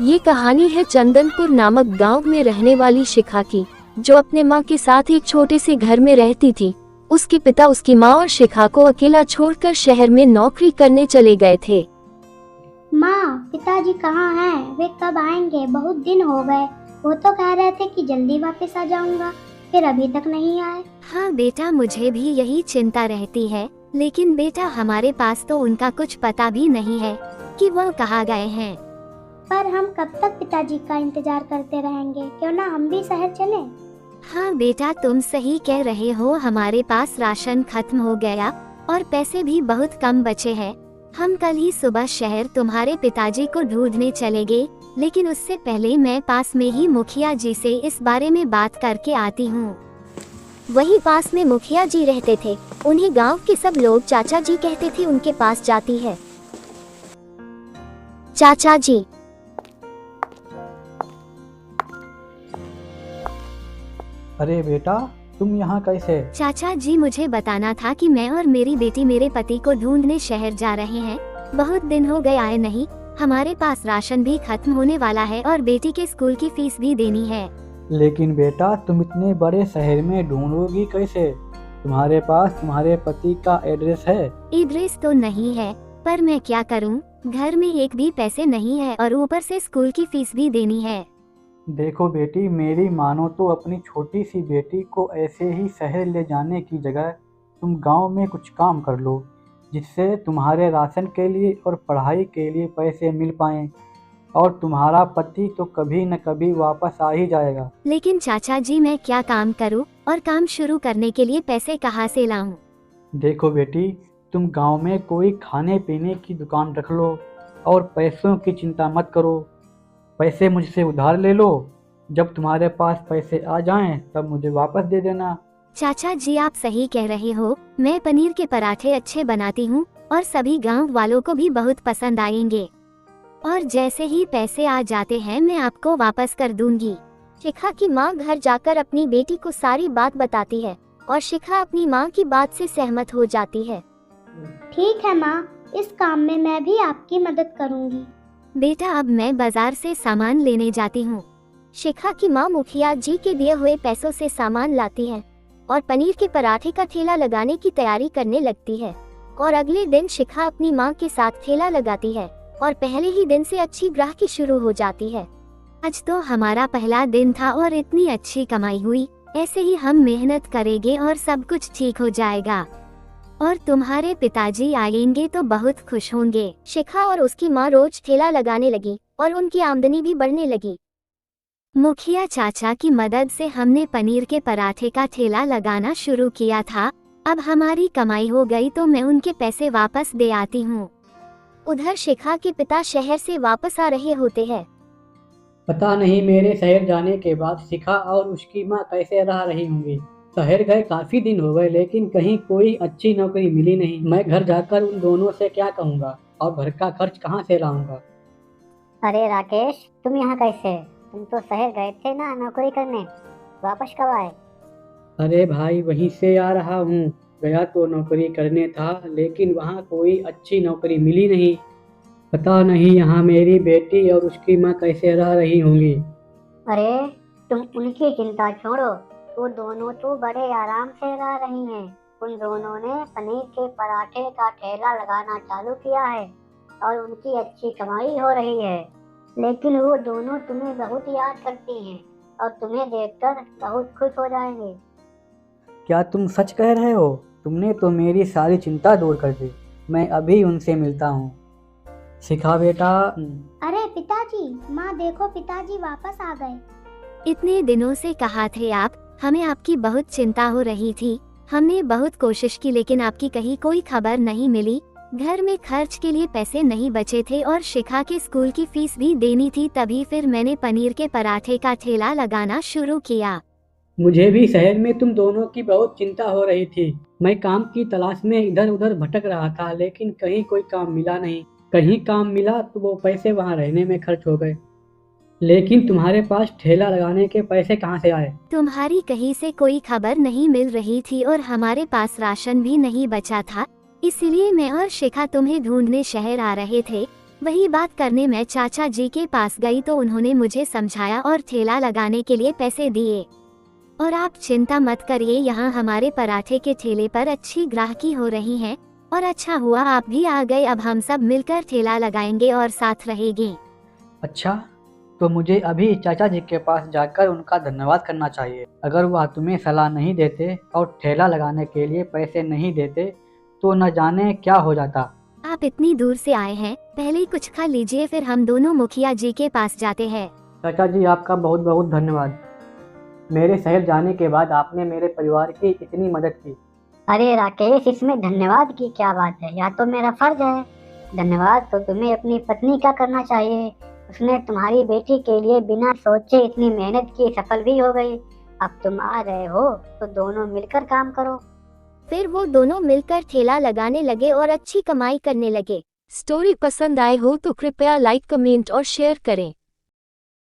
ये कहानी है चंदनपुर नामक गांव में रहने वाली शिखा की, जो अपने माँ के साथ एक छोटे से घर में रहती थी। उसके पिता उसकी माँ और शिखा को अकेला छोड़कर शहर में नौकरी करने चले गए थे। माँ, पिताजी कहाँ हैं? वे कब आएंगे? बहुत दिन हो गए। वो तो कह रहे थे कि जल्दी वापस आ जाऊंगा, फिर अभी तक नहीं आए। हाँ बेटा, मुझे भी यही चिंता रहती है, लेकिन बेटा हमारे पास तो उनका कुछ पता भी नहीं है कि वो कहाँ गए हैं। पर हम कब तक पिताजी का इंतजार करते रहेंगे? क्यों ना हम भी शहर चलें? हाँ बेटा, तुम सही कह रहे हो। हमारे पास राशन खत्म हो गया और पैसे भी बहुत कम बचे हैं। हम कल ही सुबह शहर तुम्हारे पिताजी को ढूंढने चलेंगे, लेकिन उससे पहले मैं पास में ही मुखिया जी से इस बारे में बात करके आती हूँ। वही पास में मुखिया जी रहते थे। उन्हें गांव के सब लोग चाचा जी कहते थे। उनके पास जाती है। चाचा जी, अरे बेटा, तुम यहाँ कैसे? चाचा जी, मुझे बताना था कि मैं और मेरी बेटी मेरे पति को ढूंढने शहर जा रहे हैं। बहुत दिन हो गए आए नहीं। हमारे पास राशन भी खत्म होने वाला है और बेटी के स्कूल की फीस भी देनी है। लेकिन बेटा, तुम इतने बड़े शहर में ढूंढोगी कैसे? तुम्हारे पास तुम्हारे पति का एड्रेस है? एड्रेस तो नहीं है, पर मैं क्या करूं? घर में एक भी पैसे नहीं है और ऊपर से स्कूल की फीस भी देनी है। देखो बेटी, मेरी मानो तो अपनी छोटी सी बेटी को ऐसे ही शहर ले जाने की जगह तुम गांव में कुछ काम कर लो, जिससे तुम्हारे राशन के लिए और पढ़ाई के लिए पैसे मिल पाएं, और तुम्हारा पति तो कभी न कभी वापस आ ही जाएगा। लेकिन चाचा जी, मैं क्या काम करूं और काम शुरू करने के लिए पैसे कहां से लाऊं? देखो बेटी, तुम गांव में कोई खाने पीने की दुकान रख लो और पैसों की चिंता मत करो। पैसे मुझसे उधार ले लो। जब तुम्हारे पास पैसे आ जाएं तब मुझे वापस दे देना। चाचा जी, आप सही कह रहे हो। मैं पनीर के पराठे अच्छे बनाती हूँ और सभी गांव वालों को भी बहुत पसंद आएंगे। और जैसे ही पैसे आ जाते हैं मैं आपको वापस कर दूंगी। शिखा की माँ घर जाकर अपनी बेटी को सारी बात बताती है और शिखा अपनी माँ की बात से सहमत हो जाती है। ठीक है माँ, इस काम में मैं भी आपकी मदद करूँगी। बेटा, अब मैं बाजार से सामान लेने जाती हूँ। शिखा की माँ मुखिया जी के दिए हुए पैसों से सामान लाती है और पनीर के पराठे का ठेला लगाने की तैयारी करने लगती है। और अगले दिन शिखा अपनी माँ के साथ ठेला लगाती है और पहले ही दिन से अच्छी ग्राहकी शुरू हो जाती है। आज तो हमारा पहला दिन था और इतनी अच्छी कमाई हुई। ऐसे ही हम मेहनत करेंगे और सब कुछ ठीक हो जाएगा। और तुम्हारे पिताजी आएंगे तो बहुत खुश होंगे। शिखा और उसकी माँ रोज ठेला लगाने लगी और उनकी आमदनी भी बढ़ने लगी। मुखिया चाचा की मदद से हमने पनीर के पराठे का ठेला लगाना शुरू किया था। अब हमारी कमाई हो गई तो मैं उनके पैसे वापस दे आती हूँ। उधर शिखा के पिता शहर से वापस आ रहे होते हैं। पता नहीं मेरे शहर जाने के बाद शिखा और उसकी माँ कैसे रह रही होंगी। शहर गए काफी दिन हो गए, लेकिन कहीं कोई अच्छी नौकरी मिली नहीं। मैं घर जाकर उन दोनों से क्या कहूँगा और घर का खर्च कहाँ से लाऊंगा। अरे राकेश, तुम यहाँ कैसे? तुम तो शहर गए थे ना नौकरी करने, वापस कब आए? अरे भाई, वहीं से आ रहा हूँ। गया तो नौकरी करने था, लेकिन वहाँ कोई अच्छी नौकरी मिली नहीं। पता नहीं यहाँ मेरी बेटी और उसकी माँ कैसे रह रही होंगी। अरे तुम उनकी चिंता छोड़ो, वो दोनों तो बड़े आराम से रह रही हैं। उन दोनों ने पनीर के पराठे का ठेला लगाना चालू किया है और उनकी अच्छी कमाई हो रही है। लेकिन वो दोनों तुम्हें बहुत याद करती हैं और तुम्हें देखकर बहुत खुश हो जाएंगे। क्या तुम सच कह रहे हो? तुमने तो मेरी सारी चिंता दूर कर दी। मैं अभी उनसे मिलता हूँ। शिखा बेटा। अरे पिताजी, माँ देखो, पिताजी वापस आ गए। इतने दिनों से कहा थे आप, हमें आपकी बहुत चिंता हो रही थी। हमने बहुत कोशिश की, लेकिन आपकी कहीं कोई खबर नहीं मिली। घर में खर्च के लिए पैसे नहीं बचे थे और शिखा के स्कूल की फीस भी देनी थी। तभी फिर मैंने पनीर के पराठे का ठेला लगाना शुरू किया। मुझे भी शहर में तुम दोनों की बहुत चिंता हो रही थी। मैं काम की तलाश में इधर उधर भटक रहा था, लेकिन कहीं कोई काम मिला नहीं। कहीं काम मिला तो वो पैसे वहाँ रहने में खर्च हो गए। लेकिन तुम्हारे पास ठेला लगाने के पैसे कहाँ से आए? तुम्हारी कहीं से कोई खबर नहीं मिल रही थी और हमारे पास राशन भी नहीं बचा था, इसलिए मैं और शिखा तुम्हें ढूंढने शहर आ रहे थे। वही बात करने मैं चाचा जी के पास गई तो उन्होंने मुझे समझाया और ठेला लगाने के लिए पैसे दिए। और आप चिंता मत करिए, यहाँ हमारे पराठे के ठेले पर अच्छी ग्राहकी हो रही है और अच्छा हुआ आप भी आ गए। अब हम सब मिलकर ठेला लगाएंगे और साथ रहेंगे। अच्छा, तो मुझे अभी चाचा जी के पास जाकर उनका धन्यवाद करना चाहिए। अगर वह तुम्हें सलाह नहीं देते और ठेला लगाने के लिए पैसे नहीं देते तो न जाने क्या हो जाता। आप इतनी दूर से आए हैं, पहले ही कुछ खा लीजिए, फिर हम दोनों मुखिया जी के पास जाते हैं। चाचा जी आपका बहुत बहुत धन्यवाद। मेरे शहर जाने के बाद आपने मेरे परिवार की इतनी मदद की। अरे राकेश, इसमें धन्यवाद की क्या बात है, या तो मेरा फर्ज है। धन्यवाद तो तुम्हें अपनी पत्नी का करना चाहिए। उसने तुम्हारी बेटी के लिए बिना सोचे इतनी मेहनत की, सफल भी हो गई। अब तुम आ रहे हो तो दोनों मिलकर काम करो। फिर वो दोनों मिलकर ठेला लगाने लगे और अच्छी कमाई करने लगे। स्टोरी पसंद आए हो तो कृपया लाइक, कमेंट और शेयर करें।